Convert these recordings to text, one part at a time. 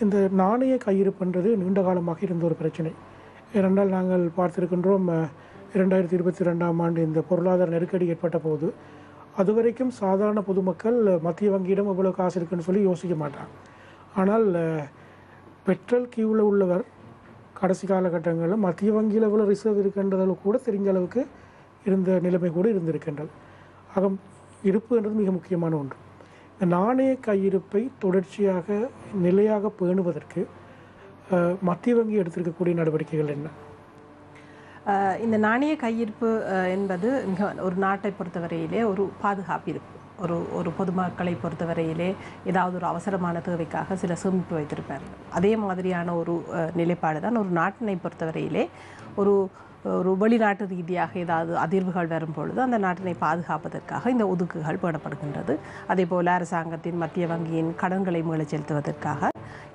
இந்த நாணய கையிருப்புன்றது நீண்ட காலமாக இருந்த ஒரு பிரச்சனை. ஏனென்றால் நாங்கள் பார்த்திருக்கின்றோம் 2022ஆம் ஆண்டு இந்த பொருளாதார நெருக்கடி ஏற்பட்ட போது அதுவரைக்கும் சாதாரண பொதுமக்கள் மத்திய வங்கியிடம் இவ்வளோ காசு இருக்குன்னு சொல்லி யோசிக்க மாட்டாங்க. ஆனால் பெட்ரோல் கியூவில் உள்ளவர் கடைசி காலகட்டங்களில் மத்திய வங்கியில் எவ்வளோ ரிசர்வ் இருக்கின்றதில் கூட தெரிஞ்ச அளவுக்கு இருந்த நிலைமை கூட இருந்திருக்கின்றது. ஆக இருப்புன்றது மிக முக்கியமான ஒன்று. இந்த நாணய கையிருப்பை தொடர்ச்சியாக நிலையாக பேணுவதற்கு மத்திய வங்கி எடுத்திருக்கக்கூடிய நடவடிக்கைகள் என்ன? இந்த நாணய கையிருப்பு என்பது ஒரு நாட்டை பொறுத்தவரையிலே ஒரு பாதுகாப்பு இருப்பு. ஒரு பொதுமக்களை பொறுத்தவரையிலே ஏதாவது ஒரு அவசரமான தேவைக்காக சில சேமிப்பு வைத்திருப்பார்கள். அதே மாதிரியான ஒரு நிலைப்பாடு தான் ஒரு நாட்டினை பொறுத்தவரையிலே ஒரு வெளிநாட்டு ரீதியாக ஏதாவது அதிர்வுகள் வரும் பொழுது அந்த நாட்டினை பாதுகாப்பதற்காக இந்த ஒதுக்குகள் பேணப்படுகின்றது. அதே போல் அரசாங்கத்தின் மத்திய வங்கியின் கடன்களை மீளச் செலுத்துவதற்காக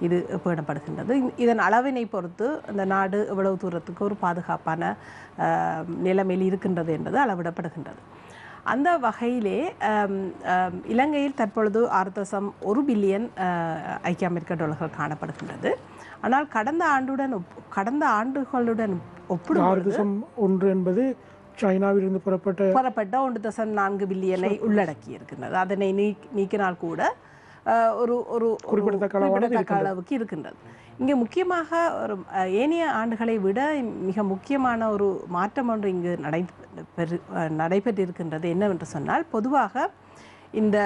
இது பேணப்படுகின்றது. இதன் அளவினை பொறுத்து அந்த நாடு எவ்வளவு தூரத்துக்கு ஒரு பாதுகாப்பான நிலைமையில் இருக்கின்றது என்பது அளவிடப்படுகின்றது. அந்த வகையிலே இலங்கையில் தற்பொழுது 6.1 பில்லியன் ஐக்கிய அமெரிக்க டாலர்கள் காணப்படுகின்றது. ஆனால் கடந்த ஆண்டுகளுடன் ஒப்பிடும்போது 6.1 என்பது சைனாவிலிருந்து புறப்பட்ட 1.4 பில்லியனை உள்ளடக்கி இருக்கின்றது. அதனை நீக்கினால் கூட ஒரு குறிப்பிடத்தக்க அளவுக்கு இருக்கின்றது. இங்கே முக்கியமாக ஒரு ஏனைய ஆண்டுகளை விட மிக முக்கியமான ஒரு மாற்றம் ஒன்று இங்கு நடைபெற்றிருக்கின்றது. என்னவென்று சொன்னால், பொதுவாக இந்த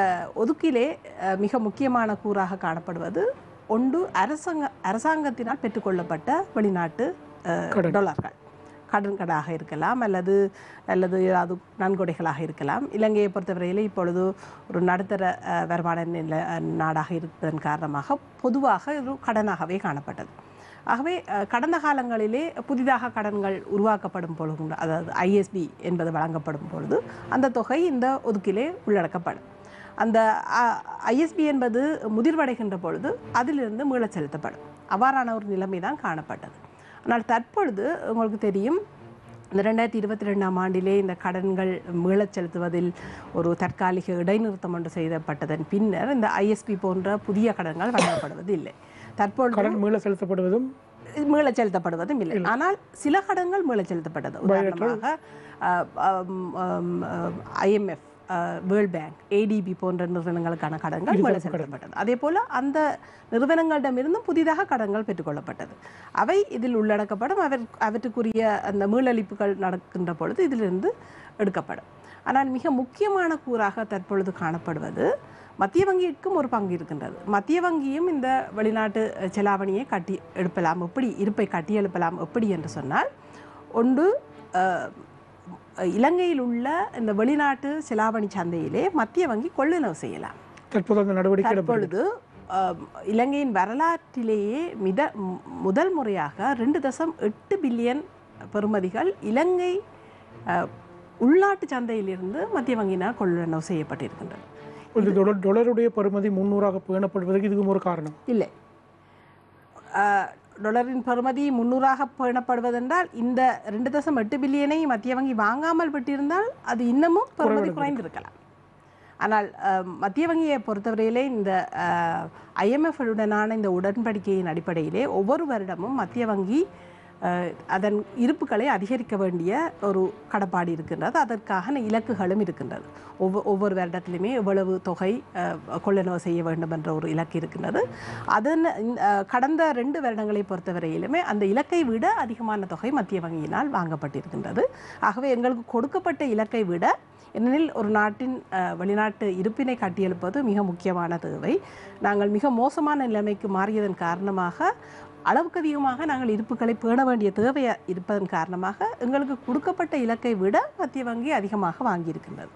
ஒதுக்கிலே மிக முக்கியமான கூறாக காணப்படுவது ஒன்று அரசாங்கத்தினால் பெற்றுக்கொள்ளப்பட்ட வெளிநாட்டு டாலர்கள், கடன்களாக இருக்கலாம் அல்லது ஏதாவது நன்கொடைகளாக இருக்கலாம். இலங்கையை பொறுத்தவரையில் இப்பொழுது ஒரு நடுத்தர வருமான நாடாக இருப்பதன் காரணமாக பொதுவாக இது கடனாகவே காணப்பட்டது. ஆகவே கடந்த காலங்களிலே புதிதாக கடன்கள் உருவாக்கப்படும் பொழுது, அதாவது ஐஎஸ்பி என்பது வழங்கப்படும் பொழுது அந்த தொகை இந்த ஒதுக்கிலே உள்ளடக்கப்படும். அந்த ஐஎஸ்பி என்பது முதிர்வடைகின்ற பொழுது அதிலிருந்து மீளச் செலுத்தப்படும். அவ்வாறான ஒரு நிலைமை தான் காணப்பட்டது. ஆனால் தற்பொழுது உங்களுக்கு தெரியும், இந்த 2022ஆம் ஆண்டிலே இந்த கடன்கள் மீளச் செலுத்துவதில் ஒரு தற்காலிக இடைநிறுத்தம் ஒன்று செய்யப்பட்டதன் பின்னர் இந்த ஐஎஸ்பி போன்ற புதிய கடன்கள் வழங்கப்படுவது இல்லை. தற்பொழுது கடன் மீளச் செலுத்தப்படுவதும் இல்லை. ஆனால் சில கடன்கள் மீளச் செலுத்தப்பட்டது. உதாரணமாக IMF, வேர்ல்ட் பேங்க், ADB போன்ற நிறுவனங்களுக்கான கடன்கள் மீளச் செலுத்தப்பட்டது. அதே போல் அந்த நிறுவனங்களிடமிருந்தும் புதிதாக கடன்கள் பெற்றுக்கொள்ளப்பட்டது. அவை இதில் உள்ளடக்கப்படும். அவற்றுக்குரிய அந்த மீளளிப்புகள் நடக்கின்ற பொழுது இதிலிருந்து எடுக்கப்படும். ஆனால் மிக முக்கியமான கூறாக தற்பொழுது காணப்படுவது மத்திய வங்கிக்கும் ஒரு பங்கு இருக்கின்றது. மத்திய வங்கியும் இந்த வெளிநாட்டு செலாவணியை இருப்பை கட்டி எழுப்பலாம். எப்படி என்று சொன்னால், ஒன்று இலங்கையில் உள்ள இந்த வெளிநாட்டு செலாவணி சந்தையிலே மத்திய வங்கி கொள்ளுணவு செய்யலாம். தற்பொழுது இலங்கையின் வரலாற்றிலேயே முதல் முறையாக 2.8 பில்லியன் பெறுமதிகள் இலங்கை உள்நாட்டு சந்தையிலிருந்து மத்திய வங்கியினால் கொள்ளுணவு செய்யப்பட்டிருக்கின்றது. டாலருடைய பெறுமதி 300ஆக பேணப்படுவதற்கு இதுவும் ஒரு காரணம் இல்லை. டாலரின் பெறுமதி 300ஆக பேணப்படுவதென்றால் இந்த 2.8 பில்லியனை மத்திய வங்கி வாங்காமல் விட்டிருந்தால் அது இன்னமும் பெறுமதி குறைந்திருக்கலாம். ஆனால் மத்திய வங்கியை பொறுத்தவரையிலே இந்த IMF உடனான இந்த உடன்படிக்கையின் அடிப்படையிலே ஒவ்வொரு வருடமும் மத்திய வங்கி அதன் இருப்புகளை அதிகரிக்க வேண்டிய ஒரு கடப்பாடு இருக்கின்றது. அதற்கான இலக்குகளும் இருக்கின்றது. ஒவ்வொரு வருடத்திலுமே எவ்வளவு தொகை கொள்ளுணவு செய்ய வேண்டும் என்ற ஒரு இலக்கு இருக்கின்றது. அதன் கடந்த 2 வருடங்களை பொறுத்தவரையிலுமே அந்த இலக்கை விட அதிகமான தொகை மத்திய வங்கியினால் வாங்கப்பட்டிருக்கின்றது. ஆகவே எங்களுக்கு கொடுக்கப்பட்ட இலக்கை விட, ஏனெனில் ஒரு நாட்டின் வெளிநாட்டு இருப்பினை கட்டியெழுப்பது மிக முக்கியமான தேவை. நாங்கள் மிக மோசமான நிலைமைக்கு மாறியதன் காரணமாக அளவுக்கு அதிகமாக நாங்கள் இருப்புகளை பேண வேண்டிய தேவை இருப்பதன் காரணமாக எங்களுக்கு கொடுக்கப்பட்ட இலக்கை விட மத்திய வங்கி அதிகமாக வாங்கியிருக்கின்றது.